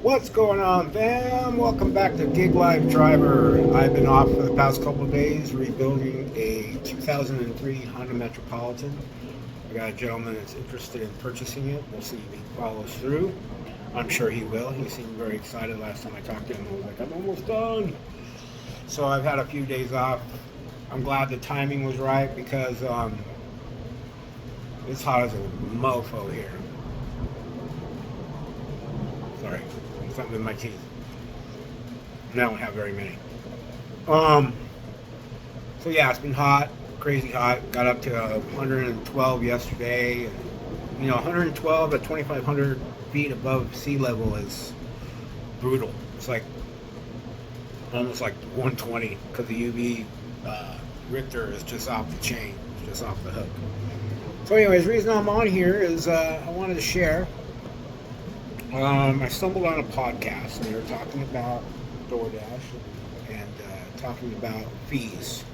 What's going on, fam? Welcome back to Gig Life Driver. I've been off for the past couple of days rebuilding a 2003 Honda Metropolitan. I got a gentleman that's interested in purchasing it. We'll see if he follows through. I'm sure he will. He seemed very excited last time I talked to him. I was like, I'm almost done. So I've had a few days off. I'm glad the timing was right because it's hot as a mofo here. Sorry, something in my teeth. And I don't have very many. Um, so yeah, it's been hot, crazy hot. Got up to 112 yesterday. And, 112 at 2,500 feet above sea level is brutal. It's like almost like 120 because the UV Richter is just off the chain, it's just off the hook. So, anyways, the reason I'm on here is I wanted to share. I stumbled on a podcast and they were talking about DoorDash and talking about fees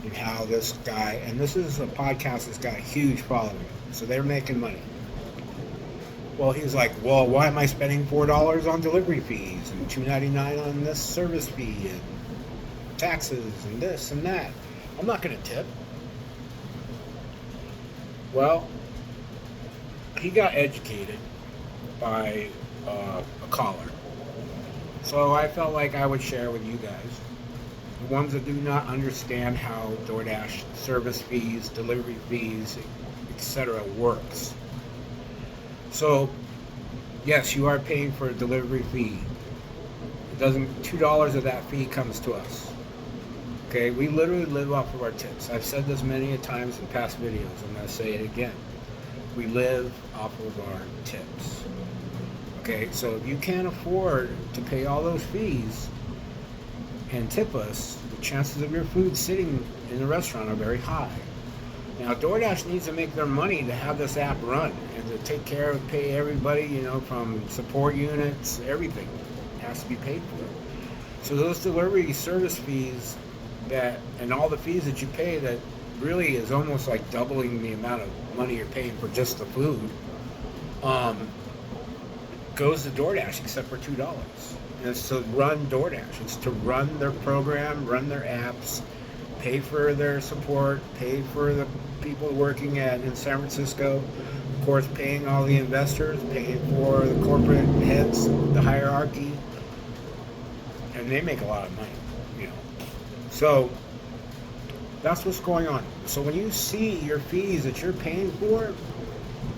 and how this guy, and this is a podcast that's got a huge following, so they're making money. Well, he's like, well, why am I spending $4 on delivery fees and $2.99 on this service fee and taxes and this and that? I'm not going to tip. Well, he got educated by a caller. So I felt like I would share with you guys, the ones that do not understand how DoorDash service fees, delivery fees, etc. works. So, yes, you are paying for a delivery fee. It doesn't, $2 of that fee comes to us. Okay, we literally live off of our tips. I've said this many a times in past videos. I'm going to say it again. We live off of our tips. Okay, so if you can't afford to pay all those fees and tip us, the chances of your food sitting in the restaurant are very high. Now, DoorDash needs to make their money to have this app run and to take care of, pay everybody, from support units, everything has to be paid for. So those delivery service fees and all the fees that you pay that really is almost like doubling the amount of money you're paying for just the food, goes to DoorDash except for $2. And it's to run DoorDash. It's to run their program, run their apps, pay for their support, pay for the people working in San Francisco, of course paying all the investors, paying for the corporate heads, the hierarchy, and they make a lot of money, So that's what's going on. So when you see your fees that you're paying for,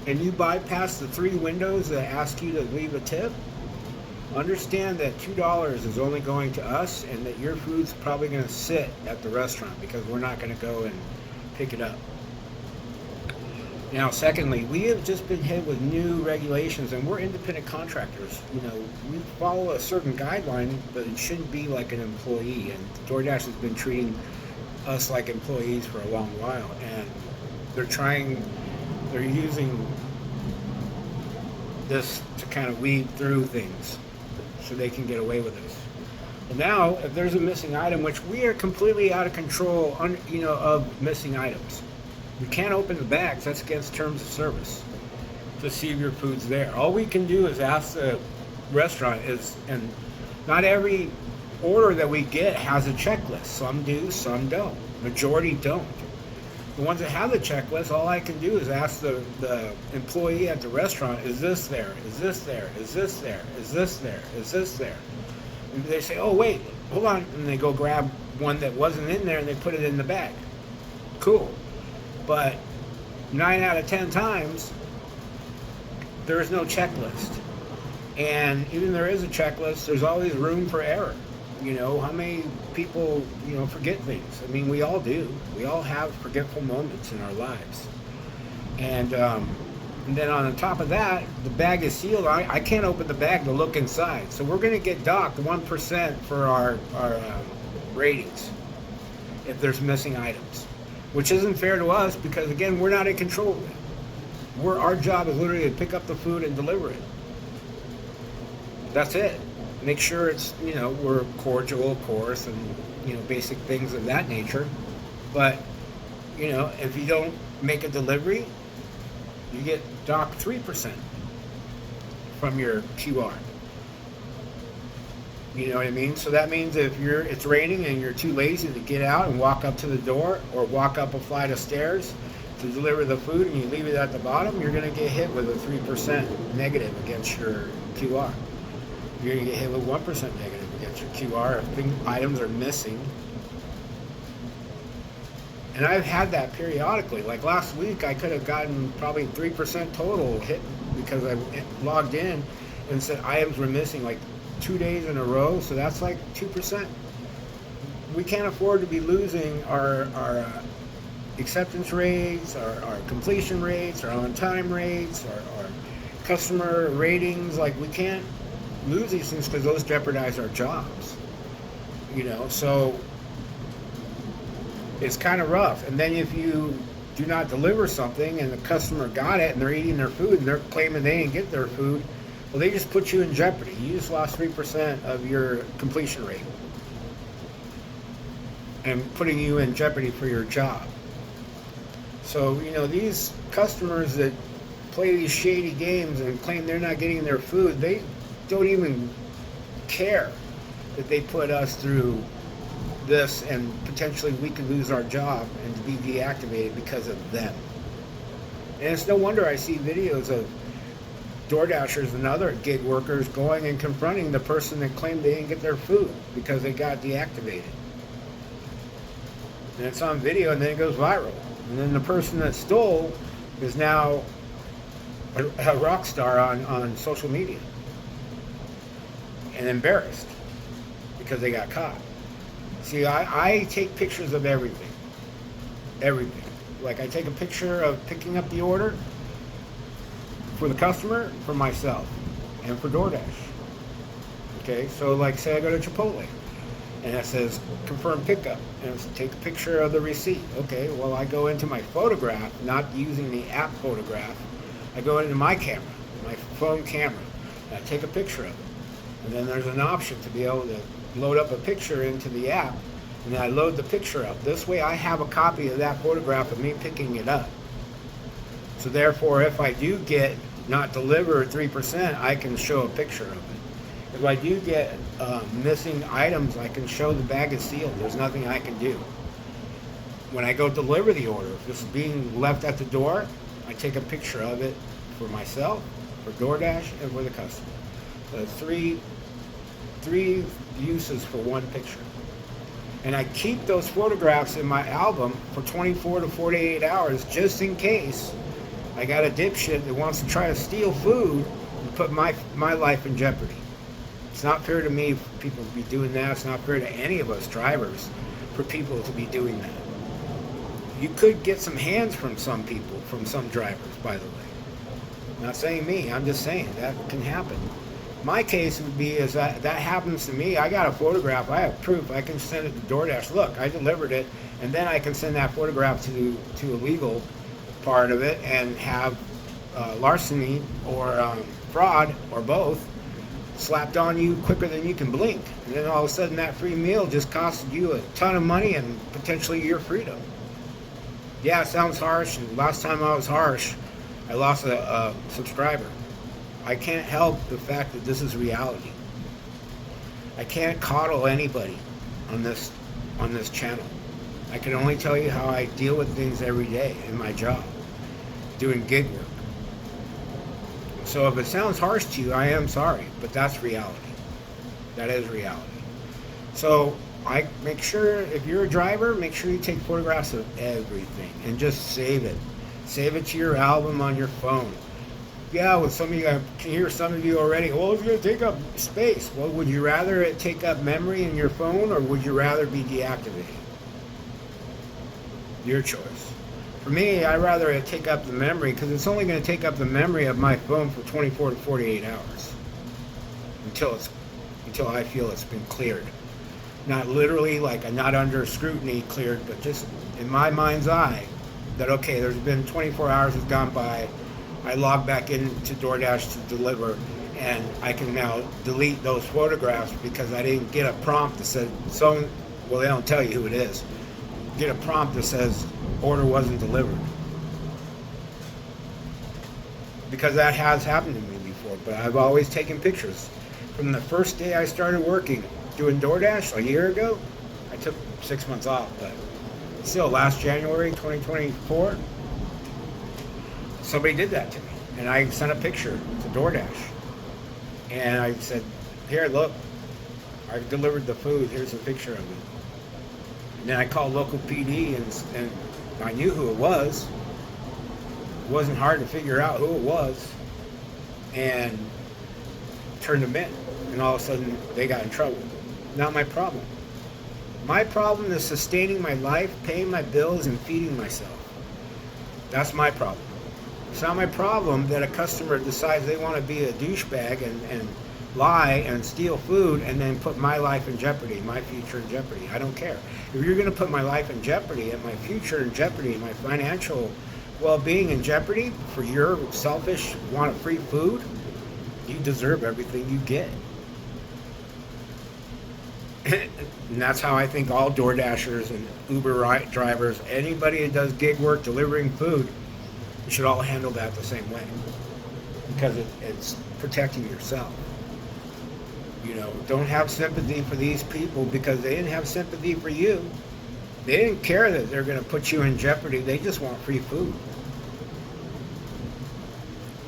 and you bypass the 3 windows that ask you to leave a tip, understand that $2 is only going to us and that your food's probably going to sit at the restaurant because we're not going to go and pick it up. Now, secondly, we have just been hit with new regulations and we're independent contractors. We follow a certain guideline, but it shouldn't be like an employee. And DoorDash has been treating us like employees for a long while. And they're using this to kind of weed through things so they can get away with this. And now, if there's a missing item, which we are completely out of control, of missing items, we can't open the bags. That's against terms of service to see if your food's there. All we can do is ask the restaurant and not every order that we get has a checklist. Some do, some don't. Majority don't. The ones that have the checklist, all I can do is ask the employee at the restaurant, is this there? Is this there? Is this there? Is this there? Is this there? And they say, oh, wait, hold on. And they go grab one that wasn't in there and they put it in the bag. Cool. But 9 out of 10 times, there is no checklist. And even there is a checklist, there's always room for error. How many people, forget things? I mean, we all do. We all have forgetful moments in our lives. And then on the top of that, the bag is sealed. I can't open the bag to look inside. So we're going to get docked 1% for our ratings if there's missing items, which isn't fair to us because, again, we're not in control of it. Our job is literally to pick up the food and deliver it. That's it. Make sure it's, we're cordial, of course, and, basic things of that nature. But, if you don't make a delivery, you get docked 3% from your QR. You know what I mean? So that means if it's raining and you're too lazy to get out and walk up to the door or walk up a flight of stairs to deliver the food and you leave it at the bottom, you're going to get hit with a 3% negative against your QR. You're going to get hit with 1% negative against your QR if items are missing. And I've had that periodically. Like last week, I could have gotten probably 3% total hit because I logged in and said items were missing like 2 days in a row. So that's like 2%. We can't afford to be losing our acceptance rates, our completion rates, our on-time rates, our customer ratings. Like we can't lose these things because those jeopardize our jobs. You know, so it's kind of rough. And then if you do not deliver something and the customer got it and they're eating their food and they're claiming they didn't get their food, well, they just put you in jeopardy. You just lost 3% of your completion rate and putting you in jeopardy for your job. So, you know, these customers that play these shady games and claim they're not getting their food, they don't even care that they put us through this and potentially we could lose our job and to be deactivated because of them. And it's no wonder I see videos of DoorDashers and other gig workers going and confronting the person that claimed they didn't get their food because they got deactivated. And it's on video and then it goes viral. And then the person that stole is now a rock star on social media and embarrassed because they got caught. See, I take pictures of everything. Everything. Like I take a picture of picking up the order for the customer, for myself, and for DoorDash. Okay, so like say I go to Chipotle and it says confirm pickup and it's take a picture of the receipt. Okay, well I go into my photograph, not using the app photograph. I go into my camera, my phone camera, and I take a picture of it. And then there's an option to be able to load up a picture into the app, and then I load the picture up. This way I have a copy of that photograph of me picking it up. So therefore, if I do get not delivered 3%, I can show a picture of it. If I do get missing items, I can show the bag is sealed. There's nothing I can do. When I go deliver the order, if it's being left at the door, I take a picture of it for myself, for DoorDash, and for the customer. So three uses for one picture. And I keep those photographs in my album for 24 to 48 hours just in case I got a dipshit that wants to try to steal food and put my life in jeopardy. It's not fair to me for people to be doing that. It's not fair to any of us drivers for people to be doing that. You could get some hands from some people, from some drivers, by the way. I'm not saying me, I'm just saying that can happen. My case would be is that happens to me. I got a photograph. I have proof. I can send it to DoorDash. Look, I delivered it, and then I can send that photograph to a legal part of it and have larceny or fraud or both slapped on you quicker than you can blink. And then all of a sudden that free meal just costed you a ton of money and potentially your freedom. Yeah, it sounds harsh. And last time I was harsh, I lost a subscriber. I can't help the fact that this is reality. I can't coddle anybody on this channel. I can only tell you how I deal with things every day in my job, doing gig work. So if it sounds harsh to you, I am sorry, but that's reality. That is reality. So I make sure, if you're a driver, make sure you take photographs of everything and just save it. Save it to your album on your phone. Yeah, with some of you, I can hear some of you already, well, it's going to take up space. Well, would you rather it take up memory in your phone, or would you rather be deactivated? Your choice. For me, I'd rather it take up the memory, because it's only going to take up the memory of my phone for 24 to 48 hours until I feel it's been cleared. Not literally, like I'm not under scrutiny cleared, but just in my mind's eye that, okay, there's been 24 hours has gone by. I log back into DoorDash to deliver, and I can now delete those photographs because I didn't get a prompt that said, well, they don't tell you who it is. Get a prompt that says order wasn't delivered. Because that has happened to me before, but I've always taken pictures. From the first day I started working doing DoorDash a year ago, I took 6 months off, but still, last January 2024, somebody did that to me. And I sent a picture to DoorDash. And I said, here, look, I delivered the food. Here's a picture of it. And then I called local PD, and I knew who it was. It wasn't hard to figure out who it was. And turned them in. And all of a sudden, they got in trouble. Not my problem. My problem is sustaining my life, paying my bills, and feeding myself. That's my problem. It's not my problem that a customer decides they want to be a douchebag and lie and steal food and then put my life in jeopardy, my future in jeopardy. I don't care. If you're going to put my life in jeopardy and my future in jeopardy, my financial well-being in jeopardy for your selfish want of free food, you deserve everything you get. And that's how I think all DoorDashers and Uber drivers, anybody that does gig work delivering food, you should all handle that the same way. Because it's protecting yourself. You know, don't have sympathy for these people because they didn't have sympathy for you. They didn't care that they're going to put you in jeopardy. They just want free food.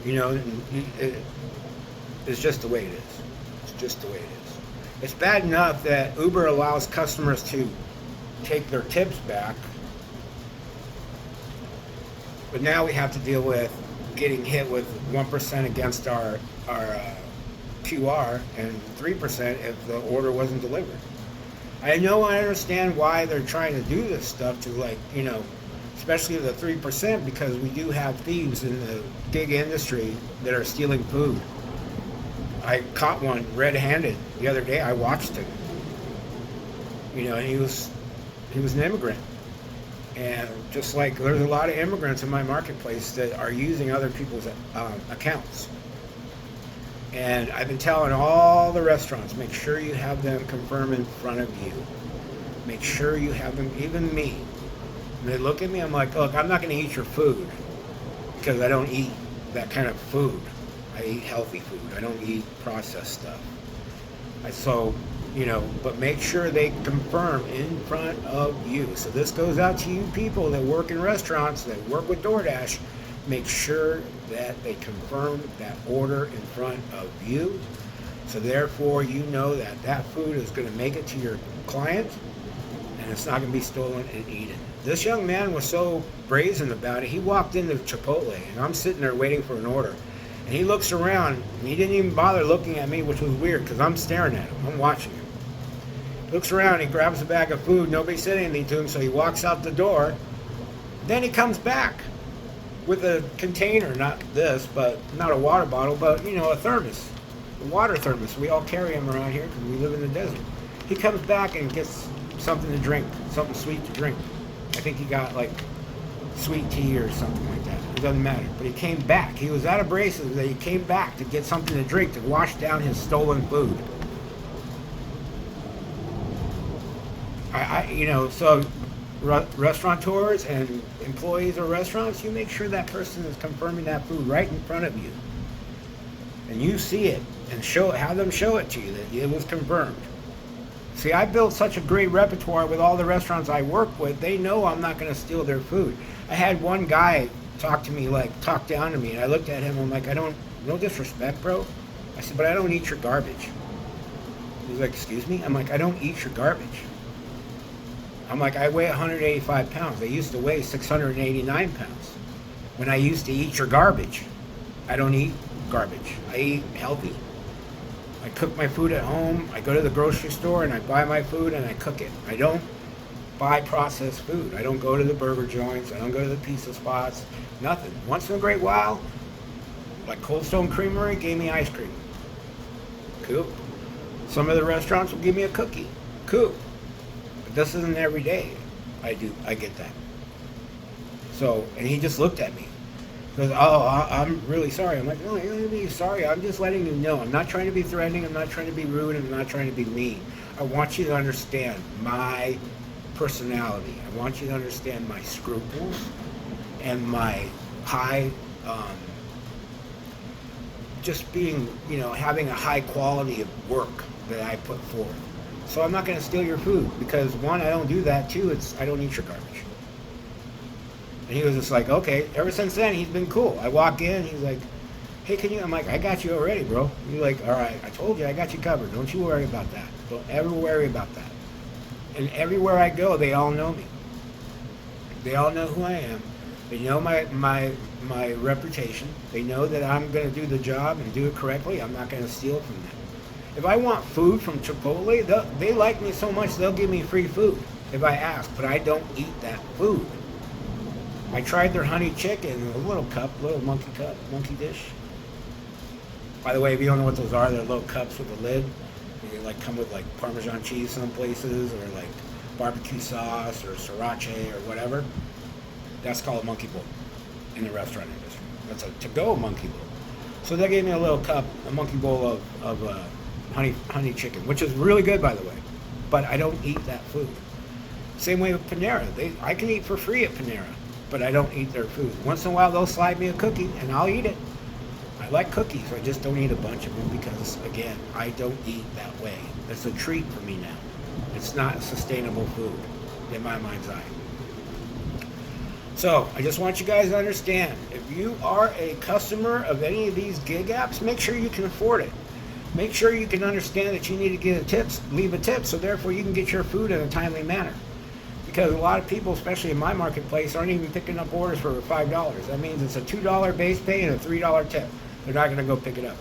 You know, it's just the way it is. It's just the way it is. It's bad enough that Uber allows customers to take their tips back, but now we have to deal with getting hit with 1% against our QR and 3% if the order wasn't delivered. I understand why they're trying to do this stuff to, like, you know, especially the 3%, because we do have thieves in the gig industry that are stealing food. I caught one red-handed the other day. I watched him. You know, and he was an immigrant. And just like there's a lot of immigrants in my marketplace that are using other people's accounts. And I've been telling all the restaurants, make sure you have them confirm in front of you. Make sure you have them, even me. And they look at me, I'm like, look, I'm not going to eat your food because I don't eat that kind of food. I eat healthy food. I don't eat processed stuff. But make sure they confirm in front of you. So this goes out to you people that work in restaurants, that work with DoorDash. Make sure that they confirm that order in front of you. So therefore, you know that that food is going to make it to your client and it's not going to be stolen and eaten. This young man was so brazen about it. He walked into Chipotle and I'm sitting there waiting for an order. And he looks around, and he didn't even bother looking at me, which was weird, because I'm staring at him. I'm watching him. He looks around, he grabs a bag of food. Nobody said anything to him, so he walks out the door. Then he comes back with a container, not this, but not a water bottle, but, you know, a thermos, a water thermos. We all carry them around here because we live in the desert. He comes back and gets something to drink, something sweet to drink. I think he got, like, sweet tea or something like that. It doesn't matter. But he came back. He was that abrasive that he came back to get something to drink to wash down his stolen food. So restaurateurs and employees of restaurants, you make sure that person is confirming that food right in front of you. And you see it and have them show it to you that it was confirmed. See, I built such a great repertoire with all the restaurants I work with. They know I'm not going to steal their food. I had one guy talk down to me, and I looked at him, I'm like, no disrespect, bro. I said, but I don't eat your garbage. He was like, excuse me? I'm like, I don't eat your garbage. I'm like, I weigh 185 pounds. I used to weigh 689 pounds. When I used to eat your garbage, I don't eat garbage. I eat healthy. I cook my food at home. I go to the grocery store and I buy my food and I cook it. I don't buy processed food. I don't go to the burger joints. I don't go to the pizza spots. Nothing. Once in a great while, like Cold Stone Creamery gave me ice cream. Cool. Some of the restaurants will give me a cookie. Cool. But this isn't every day. I get that. So, and he just looked at me. He goes, I'm really sorry. I'm like, no, you're not being sorry. I'm just letting you know. I'm not trying to be threatening. I'm not trying to be rude. I'm not trying to be mean. I want you to understand my personality. I want you to understand my scruples and my high just being, having a high quality of work that I put forth. So I'm not going to steal your food because one, I don't do that. Two, I don't eat your garbage. And he was just like, okay. Ever since then, he's been cool. I walk in, he's like, hey, can you? I'm like, I got you already, bro. He's like, all right, I told you, I got you covered. Don't you worry about that. Don't ever worry about that. And everywhere I go, they all know me. They all know who I am. They know my reputation. They know that I'm going to do the job and do it correctly. I'm not going to steal from them. If I want food from Chipotle, they like me so much they'll give me free food if I ask, but I don't eat that food. I tried their honey chicken, a little monkey dish. By the way, if you don't know what those are, they're little cups with a lid. They like come with like Parmesan cheese some places, or like barbecue sauce or sriracha or whatever. That's called a monkey bowl in the restaurant industry. That's a to-go monkey bowl. So they gave me a little cup, a monkey bowl of honey chicken, which is really good, by the way. But I don't eat that food. Same way with Panera. I can eat for free at Panera, but I don't eat their food. Once in a while, they'll slide me a cookie, and I'll eat it. I like cookies. I just don't eat a bunch of them because, again, I don't eat that way. It's a treat for me now. It's not sustainable food in my mind's eye. So I just want you guys to understand, if you are a customer of any of these gig apps, make sure you can afford it. Make sure you can understand that you need to leave a tip, so therefore you can get your food in a timely manner. Because a lot of people, especially in my marketplace, aren't even picking up orders for $5. That means it's a $2 base pay and a $3 tip. They're not going to go pick it up.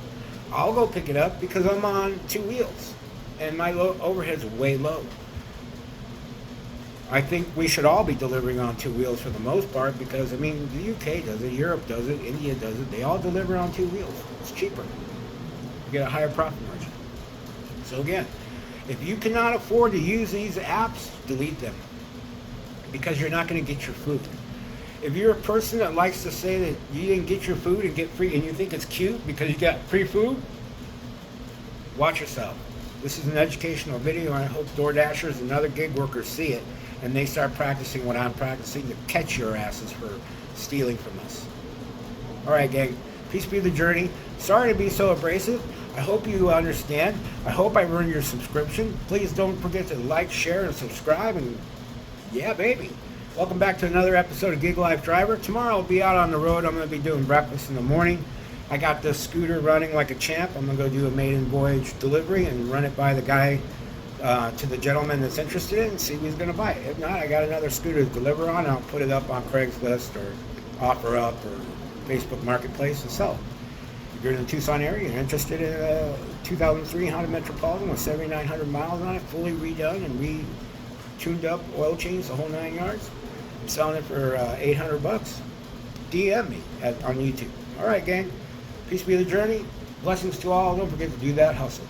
I'll go pick it up because I'm on two wheels and my overhead's way low. I think we should all be delivering on two wheels for the most part because, the UK does it, Europe does it, India does it. They all deliver on two wheels. It's cheaper. You get a higher profit margin. So again, if you cannot afford to use these apps, delete them because you're not going to get your food. If you're a person that likes to say that you didn't get your food and get free and you think it's cute because you got free food, watch yourself. This is an educational video, and I hope DoorDashers and other gig workers see it and they start practicing what I'm practicing to catch your asses for stealing from us. All right, gang. Peace be the journey. Sorry to be so abrasive. I hope you understand. I hope I earned your subscription. Please don't forget to like, share, and subscribe. And yeah, baby. Welcome back to another episode of Gig Life Driver. Tomorrow I'll be out on the road. I'm going to be doing breakfast in the morning. I got this scooter running like a champ. I'm going to go do a maiden voyage delivery and run it by the guy, to the gentleman that's interested in it, and see if he's going to buy it. If not, I got another scooter to deliver on. I'll put it up on Craigslist or OfferUp or Facebook Marketplace and sell it. If you're in the Tucson area and you're interested in a 2003 Honda Metropolitan with 7,900 miles on it, fully redone and tuned up, oil change, the whole 9 yards, I'm selling it for $800. DM me on YouTube. All right, gang. Peace be the journey. Blessings to all. Don't forget to do that hustle.